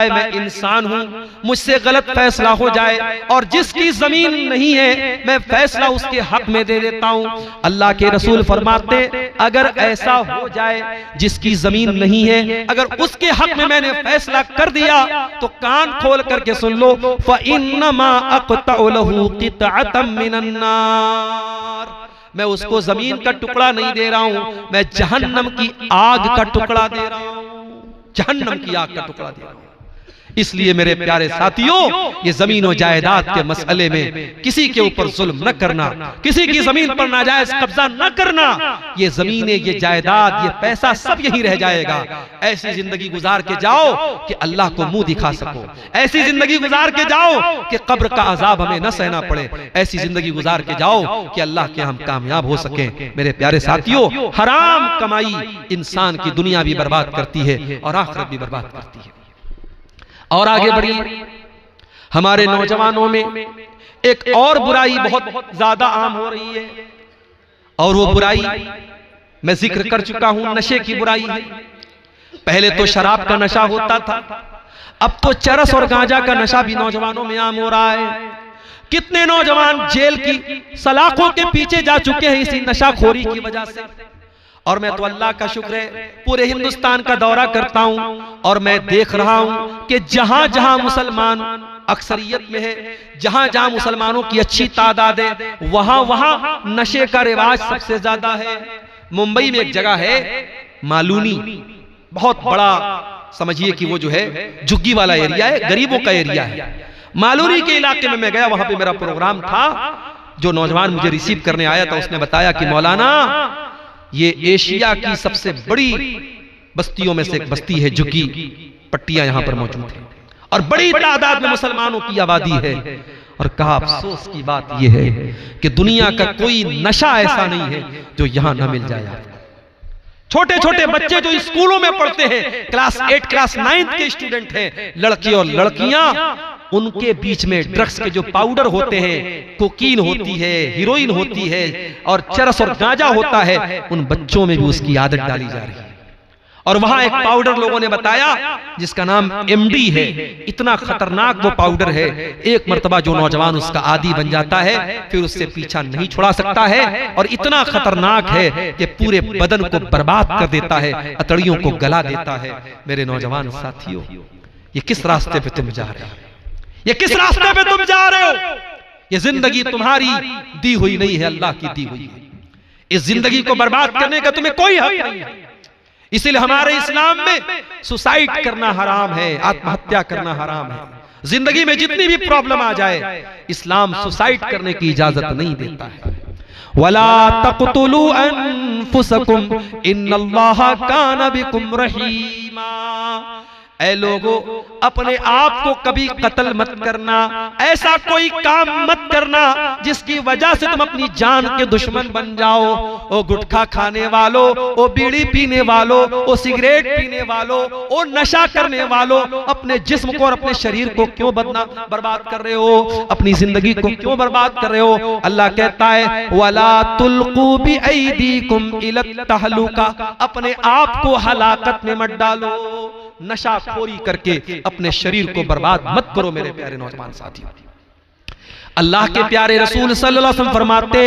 मैं इंसान हूं, मुझसे गलत फैसला हो जाए और जिसकी जमीन नहीं है मैं फैसला उसके हक में दे देता हूं। अल्लाह के रसूल फरमाते अगर ऐसा हो जाए जिसकी जमीन नहीं है अगर उसके हक में मैंने फैसला कर दिया तो कान खोल करके सुन लो, फ़इन्नमा अक़तअु लहू क़ितअतम मिनन नार, मैं उसको जमीन का टुकड़ा नहीं दे रहा हूं, मैं जहन्नम की आग का टुकड़ा दे रहा हूं, जहन्नम की आग का टुकड़ा दे रहा हूं। इसलिए मेरे प्यारे साथियों, ये जमीन और जायदाद के मसले में किसी के ऊपर जुल्म न करना, किसी की जमीन पर नाजायज कब्जा न करना। ये जमीनें, ये जायदाद, ये पैसा सब यहीं रह जाएगा। ऐसी जिंदगी गुजार के जाओ कि अल्लाह को मुंह दिखा सको, ऐसी जिंदगी गुजार के जाओ कि कब्र का अजाब हमें न सहना पड़े, ऐसी जिंदगी गुजार के जाओ कि अल्लाह के हम कामयाब हो सके। मेरे प्यारे साथियों, हराम कमाई इंसान की दुनिया भी बर्बाद करती है और आखिरत भी बर्बाद करती है। और आगे बढ़िए, हमारे नौजवानों में एक और बुराई बहुत ज्यादा आम हो रही है और वो बुराई मैं जिक्र कर चुका हूं, नशे की बुराई है। पहले तो शराब का नशा होता था, अब तो चरस और गांजा का नशा भी नौजवानों में आम हो रहा है। कितने नौजवान जेल की सलाखों के पीछे जा चुके हैं इसी नशाखोरी की वजह से। और मैं तो अल्लाह का शुक्र है पूरे हिंदुस्तान का दौरा करता हूं और मैं देख रहा हूं कि जहां जहां मुसलमान अक्सरियत में है, जहां जहां मुसलमानों की अच्छी तादाद है, वहां वहां नशे का रिवाज सबसे ज्यादा है। मुंबई में एक जगह है मालूनी, बहुत बड़ा समझिए कि वो जो है झुग्गी वाला एरिया है, गरीबों का एरिया है। मालूनी के इलाके में मैं गया, वहां पे मेरा प्रोग्राम था। जो नौजवान मुझे रिसीव करने आया था उसने बताया कि मौलाना ये एशिया की सबसे बड़ी बस्तियों में से एक बस्ती है, झुग्गी पट्टियां यहां पर मौजूद है और बड़ी तादाद में मुसलमानों की आबादी है। और कहा अफसोस की बात यह है कि दुनिया का कोई नशा ऐसा नहीं है जो यहां न मिल जाए आपको। छोटे छोटे बच्चे जो स्कूलों में पढ़ते हैं, क्लास 8 क्लास 9 के स्टूडेंट हैं, लड़के और लड़कियां, उनके बीच में ड्रग्स के जो पाउडर होते हैं, कोकीन होती है, हीरोइन होती है और चरस और गांजा होता है, उन बच्चों में भी उसकी आदत डाली जा रही है। और वहां एक पाउडर लोगों ने बताया जिसका नाम एमडी है। इतना खतरनाक वो पाउडर है, एक मर्तबा जो नौजवान उसका आदी बन जाता है फिर उससे पीछा नहीं छुड़ा सकता है और इतना खतरनाक है कि पूरे बदन को बर्बाद कर देता है, अतड़ियों को गला देता है। मेरे नौजवान साथियों, ये किस रास्ते पे तुम जा रहे हो? ये किस रास्ते पे तुम जा रहे हो? ये जिंदगी तुम्हारी दी हुई नहीं है, अल्लाह की दी हुई है। इस जिंदगी को बर्बाद करने का तुम्हें कोई हक नहीं है। इसीलिए हमारे इस्लाम में सुसाइड करना हराम है, आत्महत्या करना हराम है। जिंदगी में जितनी भी प्रॉब्लम आ जाए, इस्लाम सुसाइड करने की इजाजत नहीं देता है। वला तक़तुलू अनफुसकुम इन्नल्लाहा काना बिकुम रहीमा। ऐ लोगो, अपने आप को कभी कत्ल मत करना, ऐसा कोई काम मत करना जिसकी वजह से तुम अपनी जान के दुश्मन बन जाओ। ओ गुटखा खाने वालों, ओ बीड़ी पीने वालों, ओ सिगरेट पीने वालों, ओ नशा करने वालों, अपने जिस्म को और अपने शरीर को क्यों बर्बाद कर रहे हो? अपनी जिंदगी को क्यों बर्बाद कर रहे हो? अल्लाह कहता है वला तुल्कू बिअयदीकुम इलत तहलुका, अपने आप को हलाकत में मत डालो। नशाखोरी करके अपने शरीर को बर्बाद मत करो। मेरे प्यारे नौजवान साथियों, अल्लाह के प्यारे रसूल सल्लल्लाहु अलैहि वसल्लम फरमाते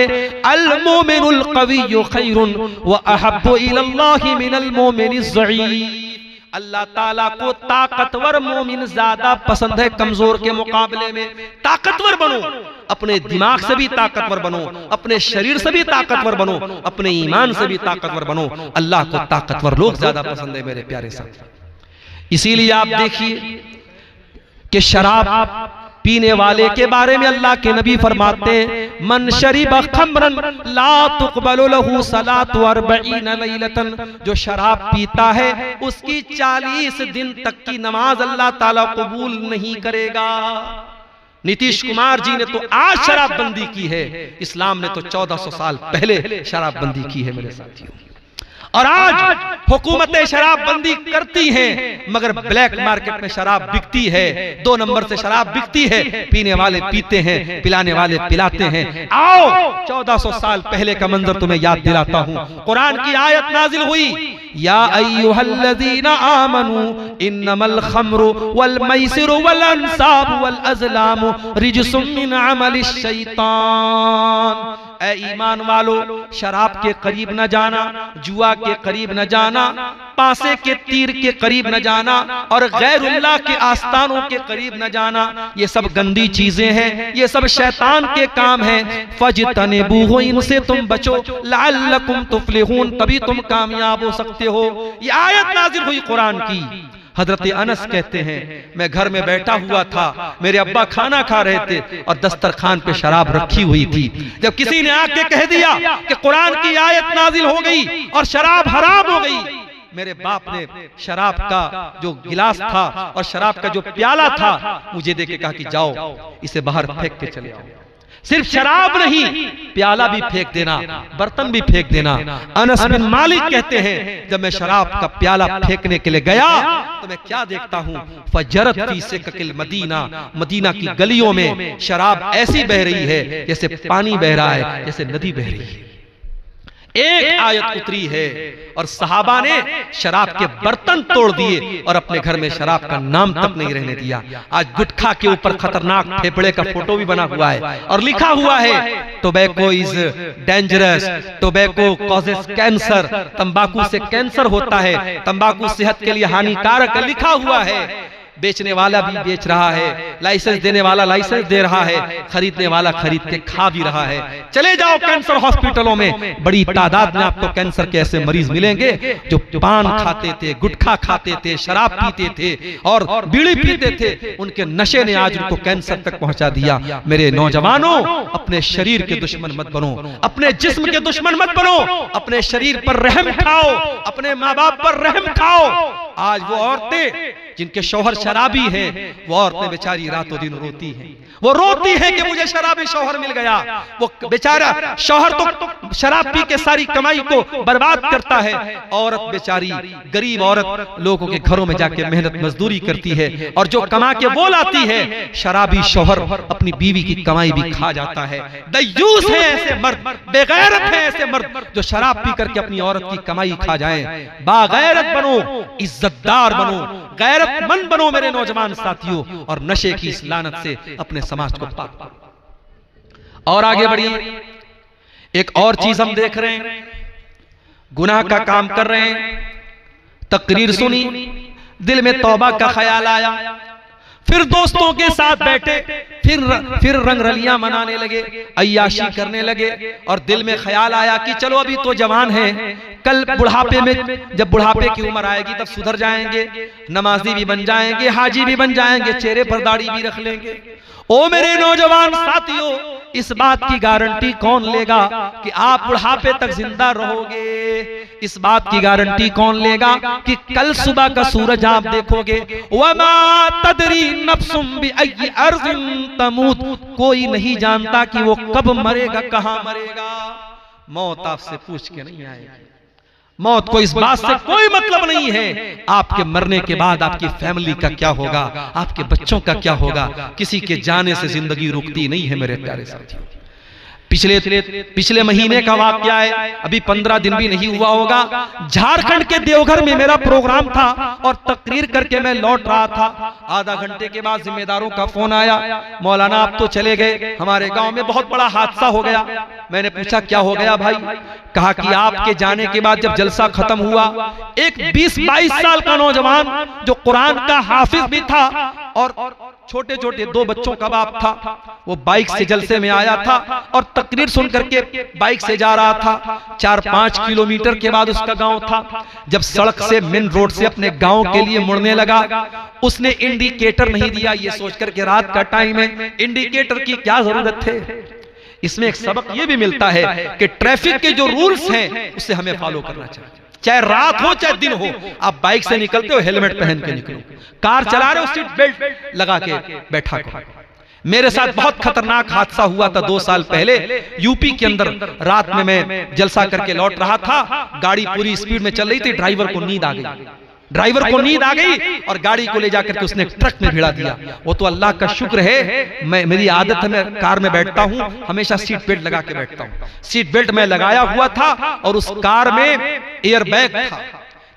अल मोमिनुल क़विय्यु खैरुन व अहब्बु इलल्लाहि मिनल मोमिनिज़ ज़ईफ़। अल्लाह ताला को ताकतवर मोमिन ज्यादा पसंद है कमजोर के मुकाबले में। ताकतवर बनो, अपने दिमाग से भी ताकतवर बनो, अपने शरीर से भी ताकतवर बनो, अपने ईमान से भी ताकतवर बनो। अल्लाह को ताकतवर लोग ज्यादा पसंद है मेरे प्यारे साथी। इसीलिए आप देखिए कि शराब पीने वाले के बारे में अल्लाह के नबी फरमाते हैं मन शरीब खमरन ला तुक़बलु लहू सलातु अर्बईन लैलतन। जो शराब पीता है उसकी 40 दिन तक की नमाज अल्लाह ताला कबूल नहीं करेगा। नीतीश कुमार जी ने तो आज शराबबंदी की है, इस्लाम ने तो 1400 साल पहले शराबबंदी की है मेरे साथियों। और आज हुकूमतें शराब बंदी करती हैं, मगर ब्लैक मार्केट में शराब बिकती है, 2 नंबर से शराब बिकती है, पीने वाले पीते हैं, पिलाने वाले पिलाते हैं। आओ 1400 साल पहले का मंजर तुम्हें याद दिलाता हूं। कुरान की आयत नाजिल हुई, या अय्युहल्लज़ीना आमनू इन्नमल खम्रु वल मैसिरु वल अंसाबु वल अज़लामु रिजसुम मिन अमलिश शैतान। ऐ ईमान वालो, शराब के करीब न जाना, जुआ के करीब न जाना, पासे के तीर के करीब न जाना और गैरुल्लाह के आस्थानों के करीब न जाना। ये सब गंदी चीजें हैं, ये सब शैतान के काम हैं। फजतनिबूहु, इनसे तुम बचो, लअल्लकुम तुफ्लिहून, तभी तुम कामयाब हो सकते हो। ये आयत नाज़िल हुई कुरान की। हजरत अनस कहते हैं, मैं घर में बैठा हुआ था, मेरे अब्बा खाना खा रहे थे और दस्तरखान पे शराब रखी हुई थी। जब किसी ने आके कह दिया कि कुरान की आयत नाजिल हो गई और शराब हराम हो गई, मेरे बाप ने शराब का जो गिलास था और शराब का जो प्याला था मुझे देके कहा कि जाओ इसे बाहर फेंक के चले आओ। सिर्फ शराब नहीं, प्याला भी फेंक देना, बर्तन भी फेंक देना। अनस बिन मालिक कहते हैं, जब मैं शराब का प्याला फेंकने के लिए गया तो मैं क्या देखता हूँ, फजरत फी सिककिल मदीना, मदीना की गलियों में शराब ऐसी बह रही है जैसे पानी बह रहा है, जैसे नदी बह रही है। एक आयत उतरी है और सहाबा ने शराब के बर्तन तोड़ दिए और अपने घर में शराब का नाम तक नहीं रहने दिया। आज गुटखा के ऊपर खतरनाक फेफड़े का फोटो भी बना हुआ है और लिखा हुआ है, tobacco is dangerous, tobacco causes cancer, तंबाकू से कैंसर होता है, तंबाकू सेहत के लिए हानिकारक है, लिखा हुआ है। बेचने वाला भी बेच रहा है, लाइसेंस देने वाला लाइसेंस दे रहा है, खरीदने वाला खरीद के खा भी रहा है। चले जाओ कैंसर हॉस्पिटलों में, बड़ी तादाद में आपको कैंसर के ऐसे मरीज मिलेंगे जो पान खाते थे, गुटखा खाते थे, शराब पीते थे और बीड़ी पीते थे। उनके नशे ने आज उनको कैंसर तक पहुंचा दिया। मेरे नौजवानों, अपने शरीर के दुश्मन मत बनो, अपने जिस्म के दुश्मन मत बनो, अपने शरीर पर रहम खाओ, अपने माँ बाप पर रहम खाओ। आज वो औरतें जिनके शौहर शराबी हैं, वो औरतें बेचारी रातों दिन रोती हैं, वो रोती है कि मुझे शराबी शौहर मिल गया। वो बेचारा शौहर तो शराब पी के सारी कमाई को बर्बाद करता है, औरत बेचारी गरीब औरत लोगों के घरों में जाके मेहनत मजदूरी करती है और जो कमा के वो लाती है, शराबी शौहर अपनी बीवी की कमाई भी खा जाता है। दयूस है ऐसे मर्द, बेगैरत है ऐसे मर्द जो शराब पी करके अपनी औरत की कमाई खा जाए। बागैरत बनो, इज्जतदार बनो, गैरतमंद बनो मेरे नौजवान साथियों, और नशे की इस लानत से अपने समाज को पाक करो। और आगे बढ़िए, एक और चीज हम देख रहे हैं, गुनाह का काम कर रहे हैं, तकरीर सुनी, दिल में तौबा का ख्याल आया, फिर दोस्तों के साथ बैठे, फिर रंगरलियां मनाने लगे, अय्याशी करने लगे और दिल में ख्याल आया कि चलो अभी तो जवान हैं, कल बुढ़ापे में, जब बुढ़ापे की उम्र आएगी तब सुधर जाएंगे, नमाजी भी बन जाएंगे, हाजी भी बन जाएंगे, चेहरे पर दाढ़ी भी रख लेंगे। ओ मेरे नौजवान साथियों, इस बात की गारंटी कौन लेगा कि आप बुढ़ापे तक जिंदा रहोगे? इस बात की गारंटी कौन लेगा कि कल सुबह का सूरज आप देखोगे? वमा तदरी नफ्सुम बिअय्यि अर्ज़िन तमूत, कोई नहीं जानता कि वो कब मरेगा, कहां मरेगा। मौत आपसे पूछ के नहीं आएगी। मौत को इस बात से कोई मतलब नहीं है आपके मरने के बाद आपकी फैमिली का क्या होगा, आपके बच्चों का क्या होगा। किसी के जाने से जिंदगी रुकती नहीं है मेरे प्यारे साथियों। पिछले महीने का वाकया है, अभी 15 दिन भी नहीं हुआ होगा। झारखंड के देवघर में मेरा प्रोग्राम था और तकरीर करके मैं लौट रहा था। आधा घंटे के बाद जिम्मेदारों का फोन आया, मौलाना आप तो चले गए, हमारे गांव में बहुत बड़ा हादसा हो गया। मैंने पूछा क्या हो गया भाई? कहा कि आपके जाने के बाद जब जलसा खत्म हुआ, एक 20-22 साल का नौजवान जो कुरान का हाफिज भी था और छोटे छोटे 2 बच्चों का बाप था, वो बाइक से जलसे में आया था और तकरीर सुन करके बाइक से जा रहा था। 4-5 किलोमीटर के बाद उसका गांव था। जब सड़क से मेन रोड से अपने गांव के लिए मुड़ने लगा, उसने इंडिकेटर नहीं दिया, ये सोचकर के रात का टाइम है, इंडिकेटर की क्या जरूरत है। इसमें एक सबक ये भी मिलता है कि ट्रैफिक के जो रूल्स हैं उसे हमें फॉलो करना चाहिए। चाहे रात हो चाहे दिन हो, आप बाइक से निकलते हो हेलमेट पहन के निकलो, कार चला रहे हो सीट बेल्ट लगा के बैठा करो। मेरे साथ बहुत खतरनाक हादसा हुआ था 2 साल पहले यूपी के अंदर। रात में मैं जलसा करके लौट रहा था, गाड़ी पूरी स्पीड में चल रही थी, ड्राइवर को नींद आ गई। ड्राइवर को नींद आ गई और गाड़ी को ले जाकर के उसने ट्रक में भिड़ा दिया। वो तो अल्लाह का शुक्र है, मेरी आदत है, मैं कार में बैठता हूं, हमेशा सीट बेल्ट लगा के बैठता हूं। सीट बेल्ट में लगाया हुआ था और उस कार में एयर बैग था।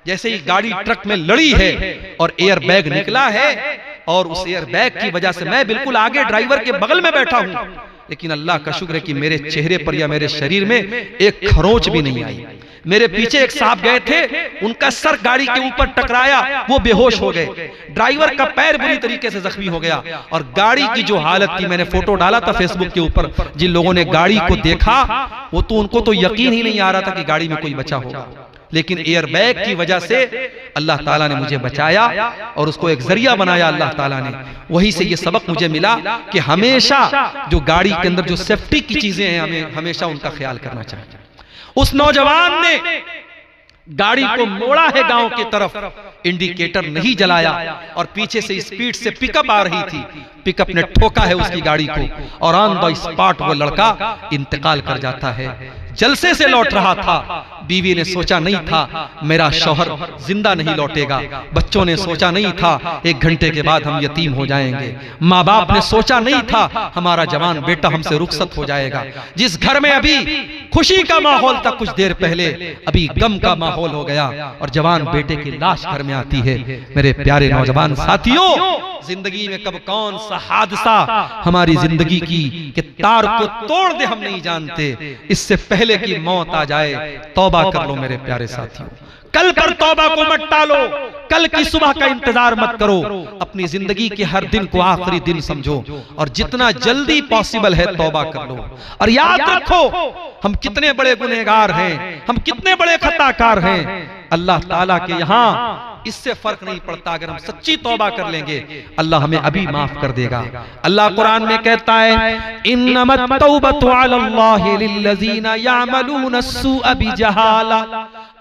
जैसे ही गाड़ी ट्रक में लड़ी है और एयर बैग निकला है, और उस एयर बैग की वजह से मैं बिल्कुल आगे ड्राइवर के बगल में बैठा हूं, लेकिन अल्लाह का शुक्र है कि मेरे चेहरे पर या मेरे शरीर में एक खरोंच भी नहीं आई। मेरे पीछे एक साहब गए थे, उनका सर गाड़ी के ऊपर टकराया, वो बेहोश हो गए। ड्राइवर का पैर बुरी तरीके से जख्मी हो गया। और गाड़ी की जो हालत थी, मैंने फोटो डाला था फेसबुक के ऊपर, जिन लोगों ने गाड़ी को देखा वो तो उनको तो यकीन ही नहीं आ रहा था कि गाड़ी में कोई बचा होगा। लेकिन एयर बैग की वजह से अल्लाह ताला ने मुझे बचाया और उसको एक जरिया बनाया अल्लाह ताला ने। वहीं से ये सबक मुझे मिला कि हमेशा जो गाड़ी के अंदर जो सेफ्टी की चीजें हैं, हमें हमेशा उनका ख्याल करना चाहिए। उस नौजवान ने गाड़ी को मोड़ा है गांव की तरफ, इंडिकेटर नहीं जलाया और पीछे से स्पीड से पिकअप आ रही थी। पिकअप ने ठोका है उसकी गाड़ी को और ऑन द स्पॉट वो लड़का इंतकाल कर जाता है। जलसे से लौट रहा था, बीवी ने सोचा नहीं था मेरा शौहर जिंदा नहीं लौटेगा, बच्चों ने सोचा नहीं था 1 घंटे के बाद हम यतीम हो जाएंगे, माँ बाप ने सोचा नहीं था हमारा जवान बेटा हमसे रुखसत हो जाएगा। जिस घर में अभी खुशी का माहौल था, कुछ देर पहले अभी गम का माहौल हो गया और जवान बेटे की लाश घर में आती है। मेरे प्यारे नौजवान साथियों, जिंदगी में कब कौन सा हादसा हमारी जिंदगी की के तार को तोड़ दे हम नहीं जानते। इससे पहले कि मौत आ जाए तौबा कर लो मेरे प्यारे साथियों। कल पर तौबा को मत टालो, कल की सुबह का इंतजार मत करो। अपनी जिंदगी के हर दिन को आखिरी दिन समझो और जितना जल्दी पॉसिबल है तौबा कर लो। और याद रखो हम कितने बड़े गुनहगार हैं, हम कितने बड़े खताकार हैं। अल्लाह ताला के यहाँ इससे फर्क नहीं पड़ता। अगर हम सच्ची तौबा कर लेंगे अल्लाह हमें अभी माफ कर देगा। अल्लाह कुरान में कहता है इन्नमत तौबतु अलल्लाहि लिल्लज़ीना यअमलूना अस्सूअ बिजहाला।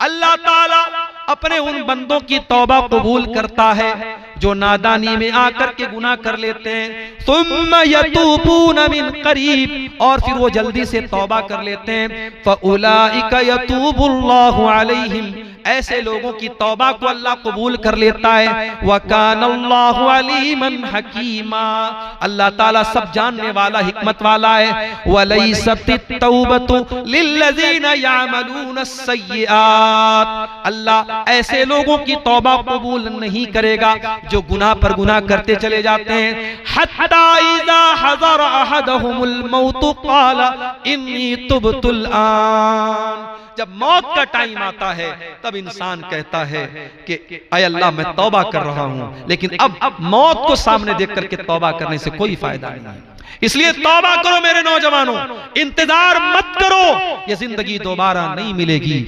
अल्लाह ताला अपने उन बंदों की तौबा कबूल करता है जो नादानी में आकर के गुनाह कर लेते हैं। सुम्मा यतूबूना मिन करीब, और फिर वो जल्दी से तौबा कर लेते हैं। फउलाइका यतूबुल्लाहु अलैहिम, ऐसे लोगों की तौबा को अल्लाह कबूल कर लेता है। वकानल्लाहु अलीमन हकीमा, अल्लाह ताला सब जानने वाला हिकमत वाला है। वलैसतित तौबतु लिल्लज़ीना यअमलूना अस्सय्यिआत, अल्लाह ऐसे लोगों की तौबा कबूल नहीं करेगा जो गुनाह पर गुनाह करते चले जाते हैं। हत्ता इज़ा हज़र अहदहुमुल मौतु क़ाला इन्नी तुब्तुल आन, जब मौत का टाइम आता है तब इंसान कहता है कि ऐ अल्लाह मैं तौबा कर रहा हूं, लेकिन अब मौत को सामने देख करके तौबा करने से कोई फायदा नहीं है। इसलिए तौबा करो मेरे नौजवानों, इंतजार मत करो, ये जिंदगी दोबारा नहीं मिलेगी।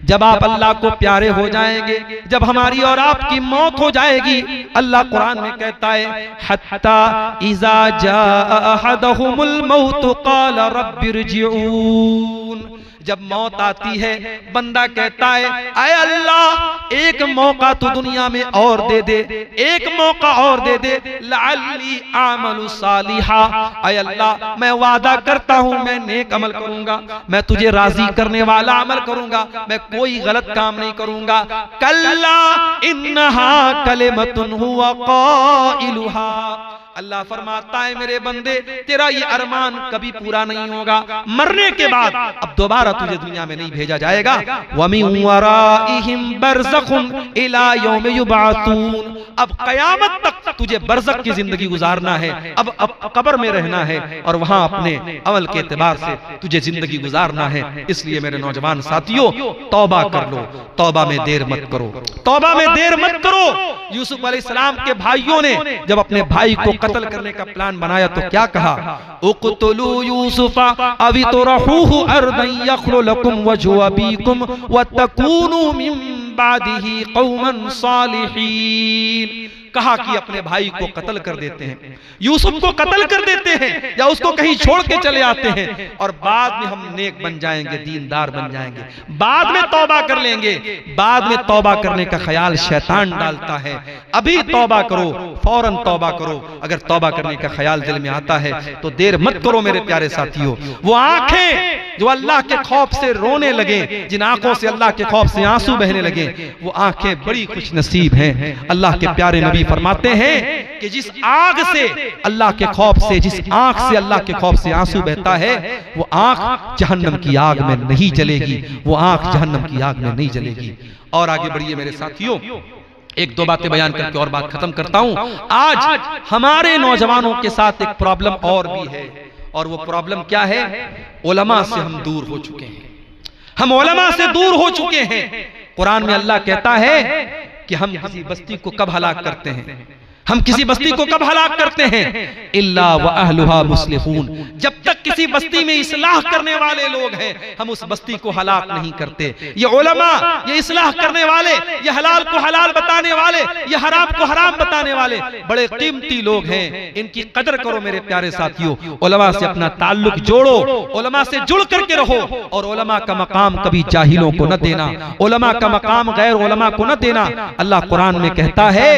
जब आप अल्लाह को प्यारे हो जाएंगे, जब हमारी और आपकी मौत हो जाएगी, अल्लाह कुरान में कहता है हत्ता इज़ा जाअ अहदहुमुल मौतु क़ाला रब्बिरजिऊन, जब मौत आती है बंदा कहता है आए अल्लाह एक मौका तो दुनिया में और दे दे, एक मौका और दे दे, लअल्ली आमलु सालिहा, आए अल्लाह मैं वादा करता हूं मैं नेक अमल करूंगा, मैं तुझे राजी करने वाला अमल करूंगा, मैं कोई गलत काम नहीं करूंगा। कल्ला इन्नहा कलिमतुन हुवा क़ाइलुहा, अल्लाह फरमाता है मेरे बंदे तेरा ये अरमान कभी पूरा नहीं होगा, मरने के बाद अब दोबारा तुझे दुनिया में नहीं भेजा जाएगा। वमिन वराइहिम बरज़खुन इला यौम युबअसून, अब कयामत तक तुझे बरज़ख की जिंदगी गुजारना है, अब कब्र में रहना है और वहां अपने अमल के एतबार से तुझे जिंदगी गुजारना है। इसलिए मेरे नौजवान साथियों तौबा कर लो, तौबा में देर मत करो, तौबा में देर मत करो। यूसुफ अलैहिस्सलाम के भाइयों ने जब अपने भाई को कत्ल करने का प्लान बनाया तो क्या कहा, उक़्तुलू यूसुफा अव तुरहूहु अर्दन यख्लु लकुम वजहु अबीकुम व तकूनू मिन बादिही कौमन सालिहीन। कहा कि अपने भाई को कत्ल कर देते हैं, यूसुफ को कत्ल कर देते हैं या उसको कहीं छोड़ के चले आते हैं और बाद में हम नेक बन जाएंगे, दीनदार बन जाएंगे, बाद में तौबा कर लेंगे। बाद में तौबा करने का ख्याल शैतान डालता है। अभी तौबा करो, फौरन तौबा करो। अगर तौबा करने का ख्याल दिल में आता है तो देर मत करो मेरे प्यारे साथियों। वो आंखें जो अल्लाह के खौफ से रोने लगे, जिन आंखों से अल्लाह के खौफ से आंसू बहने लगे, वो आंखें बड़ी खुश नसीब हैं। अल्लाह के प्यारे नबी फरमाते हैं कि जिस आग से अल्लाह के खौफ से, जिस आंख से अल्लाह के खौफ से आंसू बहता है, वो आंख जहन्नम की आग में नहीं जलेगी, वो आंख जहन्नम की आग में नहीं जलेगी। और आगे बढ़िए मेरे साथियों, एक दो बातें बयान करके और बात खत्म करता हूं। आज हमारे नौजवानों के साथ एक प्रॉब्लम और भी है, और वो प्रॉब्लम क्या है? उलमा से हम दूर हो चुके हैं। हम उलमा से दूर हो चुके हैं। कुरान में अल्लाह कहता है कि हम किसी बस्ती को कब हलाक करते हैं, हम किसी बस्ती को कब हलाक करते हैं? इल्ला व अहलुहा मुस्लिहून, जब तक किसी बस्ती में इस्लाह करने वाले लोग हैं हम उस बस्ती को हलाक नहीं करते। ये उलमा, ये इस्लाह करने वाले, ये हलाल को हलाल बताने वाले, ये हराम को हराम बताने वाले बड़े कीमती लोग हैं। इनकी कदर करो मेरे प्यारे साथियों। उलमा से अपना ताल्लुक जोड़ो, उलमा से जुड़ करके रहो, और उलमा का मकाम कभी जाहिलों को न देना, उलमा का मकाम गैर उलमा को न देना। अल्लाह कुरान में कहता है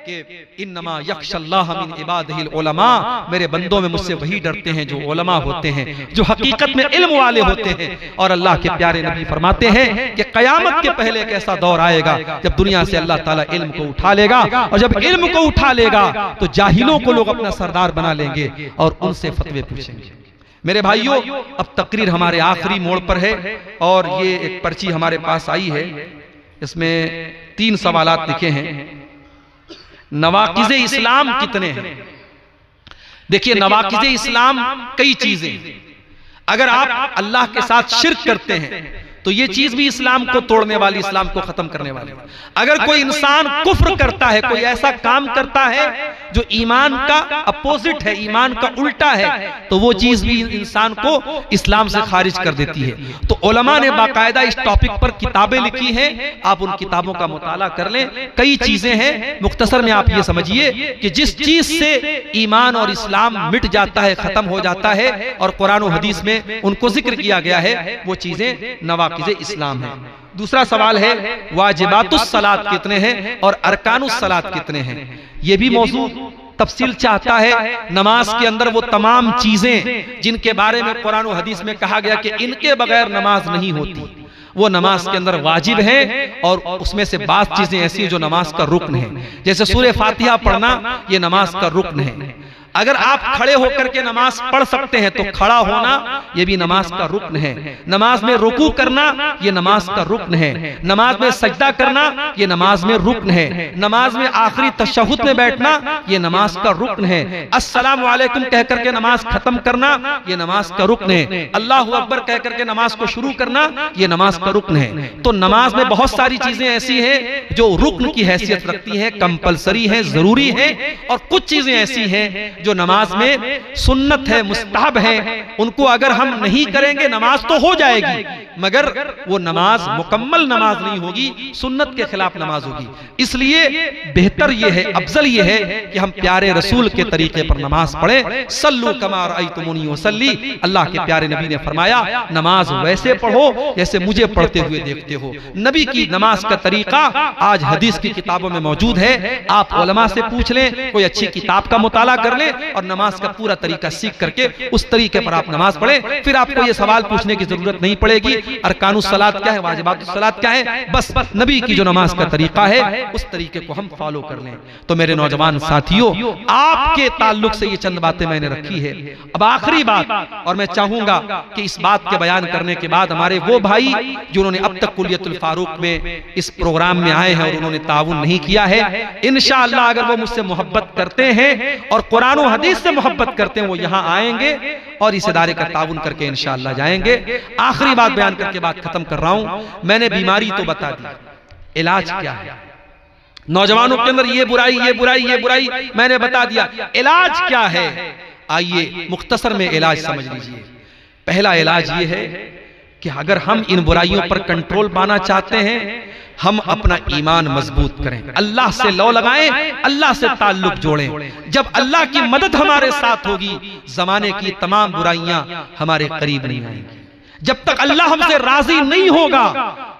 कि इन्नमा यख्शल्लाह मिन इबादिहिल उलमा, मेरे बंदों में मुझसे वही डरते हैं जो उलमा होते हैं, जो हकीकत में इल्म वाले होते हैं। और अल्लाह के प्यारे नबी फरमाते हैं कि कयामत के पहले एक ऐसा दौर आएगा जब दुनिया से अल्लाह ताला इल्म को उठा लेगा, और जब इल्म को उठा लेगा तो जाहिलों को लोग अपना सरदार बना लेंगे और उनसे फतवे पूछेंगे। मेरे भाइयों, अब तकरीर हमारे आखिरी मोड़ पर है, और ये एक पर्ची हमारे पास आई है, इसमें 3 सवालात लिखे हैं। नवाकिज़े इस्लाम कितने हैं? देखिए, नवाकिज़े इस्लाम कई चीजें। अगर आप अल्लाह के साथ शिर्क करते हैं तो ये चीज भी इस्लाम को तोड़ने वाली, इस्लाम को खत्म करने वाली। अगर कोई इंसान कुफ्र करता है, कोई ऐसा काम करता है जो ईमान का अपोजिट है, ईमान का उल्टा है, तो वो चीज भी इंसान को इस्लाम से खारिज कर देती है। तो उलमा ने बाकायदा इस टॉपिक पर किताबें लिखी हैं, आप उन किताबों का मुताला कर लें। कई चीजें हैं, मुख्तसर में आप ये समझिए कि जिस चीज से ईमान और इस्लाम मिट जाता है, खत्म हो जाता है, और कुरान और हदीस में उनको जिक्र किया गया है, वो चीजें नवाकिज़े इस्लाम है। दूसरा सवाल है वाजिबातुस सलात कितने हैं और अरकानुस सलात कितने हैं? ये भी मौजू तफसील चाहता है। नमाज के अंदर वो तमाम चीजें जिनके बारे में कुरान और हदीस में कहा गया कि इनके बगैर नमाज नहीं होती, वो नमाज के अंदर वाजिब है, और उसमें से बात चीजें ऐसी है जो नमाज का रुक्न है। जैसे सूरह फातिहा पढ़ना, ये नमाज का रुक्न है। अगर आप खड़े होकर के नमाज पढ़ सकते हैं तो खड़ा होना ये भी नमाज का रुक्न है। नमाज में रुकू करना ये नमाज का रुक्न है। नमाज में सजदा करना ये नमाज में रुक्न है। नमाज में आखिरी तशहुद में बैठना ये नमाज का रुक्न है। अस्सलाम वालेकुम कह करके नमाज खत्म करना ये नमाज का रुक्न है। अल्लाहु अकबर कह करके नमाज को शुरू करना ये नमाज का रुक्न है। तो नमाज में बहुत सारी चीजें ऐसी हैं जो रुक्न की हैसियत रखती हैं, कंपलसरी है, जरूरी है, और कुछ चीजें ऐसी हैं जो नमाज में सुन्नत है, मुस्तहब है। उनको अगर हम नहीं करेंगे नमाज तो हो जाएगी, मगर वो नमाज मुकम्मल नमाज नहीं होगी, सुन्नत के खिलाफ नमाज होगी। इसलिए बेहतर ये है, अफजल ये है कि हम प्यारे रसूल के तरीके पर नमाज पढ़ें। सल्लु कमा रअयतुमूनी उसल्ली, अल्लाह के प्यारे नबी ने फरमाया नमाज वैसे पढ़ो जैसे मुझे पढ़ते हुए देखते हो। नबी की नमाज का तरीका आज हदीस की किताबों में मौजूद है। आप उलमा से पूछ लें, कोई अच्छी किताब का मुताला कर लें और नमाज का पूरा तरीका सीख करके उस तरीके पर आप नमाज पढ़ें। फिर आपको ये सवाल पूछने की जरूरत नहीं पड़ेगी अरकानुस सलात क्या है, वाजिबातुस सलात क्या है। बस नबी की जो नमाज का तरीका है उस तरीके को हम फॉलो कर लें। तो मेरे नौजवान साथियों, आपके ताल्लुक से ये चंद बातें मैंने रखी है। अब आखिरी बात, और मैं चाहूंगा कि इस बात के बयान करने के बाद हमारे वो भाई जिन्होंने अब तक कुलियतुल फारूक में इस प्रोग्राम में आए हैं और उन्होंने ताउन नहीं किया है, इंशाअल्लाह अगर वो मुझसे मोहब्बत करते हैं और कुरान और हदीस से मोहब्बत करते हैं, वो यहाँ आएंगे और इस इदारे का ताउन करके इंशाअल्लाह जाएंगे। आखिरी बात बयान करके बात खत्म कर रहा हूं। मैंने बीमारी तो बता दी, इलाज क्या है? नौजवानों के अंदर ये बुराई, ये बुराई, ये बुराई मैंने बता दिया। इलाज क्या है? आइए मुख्तसर में इलाज समझ लीजिए। पहला इलाज ये है कि अगर हम इन बुराइयों पर कंट्रोल पाना चाहते हैं हम अपना ईमान मजबूत करें, अल्लाह से लौ लगाएं, अल्लाह से ताल्लुक जोड़ें। जब अल्लाह की मदद हमारे साथ होगी, जमाने की तमाम बुराइयां हमारे करीब नहीं आएंगी। जब तक अल्लाह हमसे राजी नहीं होगा,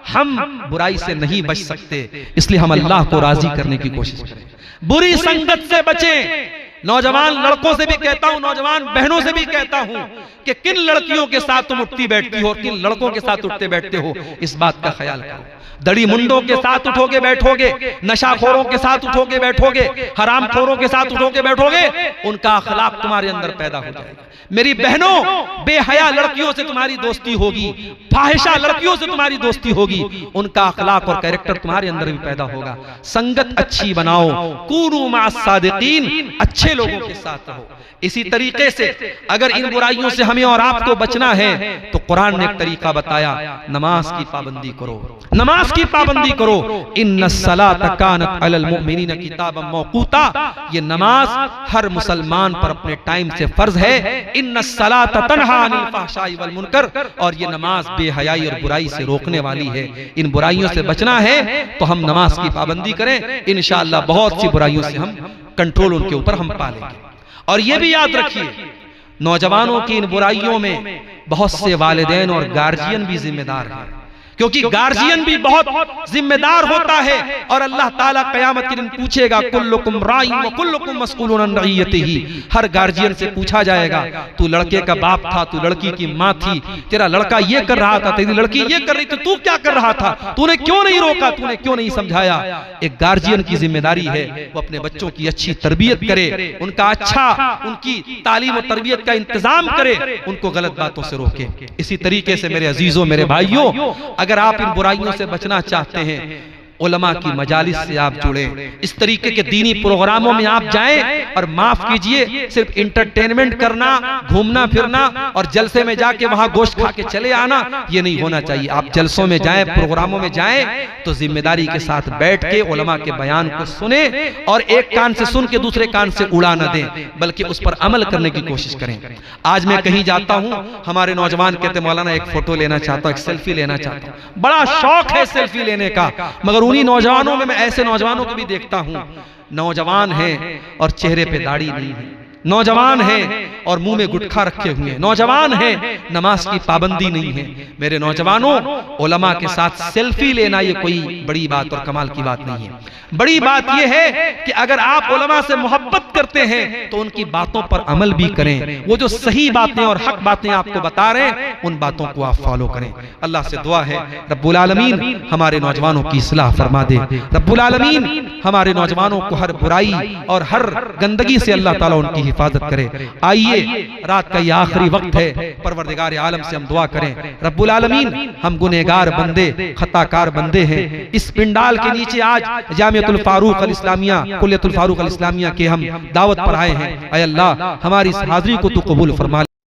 हम बुराई से नहीं बच सकते। इसलिए हम अल्लाह को राजी करने की कोशिश करें। बुरी संगत से बचें। नौजवान लड़कों से भी कहता हूं, नौजवान बहनों से भी कहता हूं कि किन लड़कियों के साथ तुम उठती बैठती हो, किन लड़कों के साथ उठते बैठते हो, इस बात का ख्याल करो। दड़ी मुंडों के साथ उठोगे बैठोगे, नशाखोरों के साथ उठोगे बैठोगे, हरामखोरों के साथ उठोगे बैठोगे, उनका अखलाक तुम्हारे अंदर पैदा हो जाएगा। मेरी बहनों, बेहया लड़कियों से तुम्हारी दोस्ती होगी, फाहिशा लड़कियों से तुम्हारी दोस्ती होगी, उनका अखलाक और कैरेक्टर तुम्हारे अंदर भी पैदा होगा। संगत अच्छी बनाओ, कूनू मास सादिकीन, अच्छे लोगों के साथ रहो। इसी तरीके से अगर इन बुराइयों से हमें और आपको बचना है तो कुरान ने एक तरीका बताया, नमाज की पाबंदी करो, नमाज की पाबंदी करो। इन्नस्सलात कानत अलल मुमिनीन किताबम मौकूता, ये नमाज हर मुसलमान पर अपने टाइम से फर्ज है। इन्नस्सलात तन्हा अनिल फहशाई वल मुनकर, और ये नमाज बेहयाई और बुराई से रोकने वाली है। इन बुराइयों से बचना है तो हम नमाज की पाबंदी करें, इंशाअल्लाह बहुत सी बुराइयों से हम कंट्रोल उनके ऊपर हम पालेंगे। और ये भी याद रखिए, नौजवानों की इन बुराइयों में बहुत से वालिदैन और गार्जियन भी जिम्मेदार हैं, क्योंकि गार्जियन भी बहुत जिम्मेदार होता है। और अल्लाह ताला क़यामत के दिन पूछेगा, कुल्लुकुम राइन व कुल्लुकुम मस्ऊलुन अन रइयतिही, हर गार्जियन से पूछा जाएगा, तू लड़के का बाप था, तू लड़की की माँ थी, तेरा लड़का ये कर रहा था, तेरी लड़की ये कर रही थी, तू क्या कर रहा था, तूने क्यों नहीं रोका, तूने क्यों नहीं समझाया। एक गार्जियन की जिम्मेदारी है वो अपने बच्चों की अच्छी तरबियत करे, उनका अच्छा, उनकी तालीम और तरबियत का इंतजाम करे, उनको गलत बातों से रोके। इसी तरीके से मेरे अजीजों, मेरे भाइयों, अगर आप इन बुराइयों से बचना चाहते हैं, उलमा की मजालिस से आप जुड़े, इस तरीके के दीनी प्रोग्रामों में आप जाएं। और माफ कीजिए, सिर्फ इंटरटेनमेंट करना, घूमना फिरना और जलसे में जाके वहां गोश्त खा के चले आना, ये नहीं होना चाहिए। आप जलसों में जाएं, प्रोग्रामों में जाएं तो जिम्मेदारी के साथ बैठ के उलमा के बयान को सुने, और एक कान से सुन के दूसरे कान से उड़ा न दें, बल्कि उस पर अमल करने की कोशिश करें। आज मैं कहीं जाता हूं, हमारे नौजवान कहते मौलाना एक फोटो लेना चाहता हूं, एक सेल्फी लेना चाहता हूं। बड़ा शौक है सेल्फी लेने का, मगर उन्हीं नौजवानों में मैं ऐसे नौजवानों को भी देखता हूं, नौजवान हैं और चेहरे पे दाढ़ी नहीं है, नौजवान हैं और मुंह में गुटखा रखे हुए हैं, नौजवान हैं, नमाज की पाबंदी नहीं है। मेरे नौजवानों, उलमा के साथ सेल्फी लेना ये कोई बड़ी बात और कमाल की बात नहीं है। बड़ी बात यह है कि अगर आप उलमा से मोहब्बत करते हैं तो उनकी बातों पर अमल भी करें। वो जो सही बातें और हक बातें आपको बता रहे हैं, उन बातों को आप फॉलो करें। अल्लाह से दुआ है, रब्बुल आलमीन हमारे नौजवानों की इस्लाह फरमा दे, रब्बुल आलमीन हमारे नौजवानों को हर बुराई और हर गंदगी से अल्लाह ताला उनकी हिफाजत करे। आइए, रात का ये आखिरी वक्त है, परवरदिगार आलम से हम दुआ करें, रब्बुल आलमीन हम गुनहगार बंदे, खताकार बंदे हैं। इस पिंडाल के नीचे आज जामियतुल फारूक अल इस्लामिया, कुल्लियतुल फारूक अल इस्लामिया के हम दावत पर आए हैं। ऐ अल्लाह, हमारी इस हाजिरी को तू कबूल फरमा।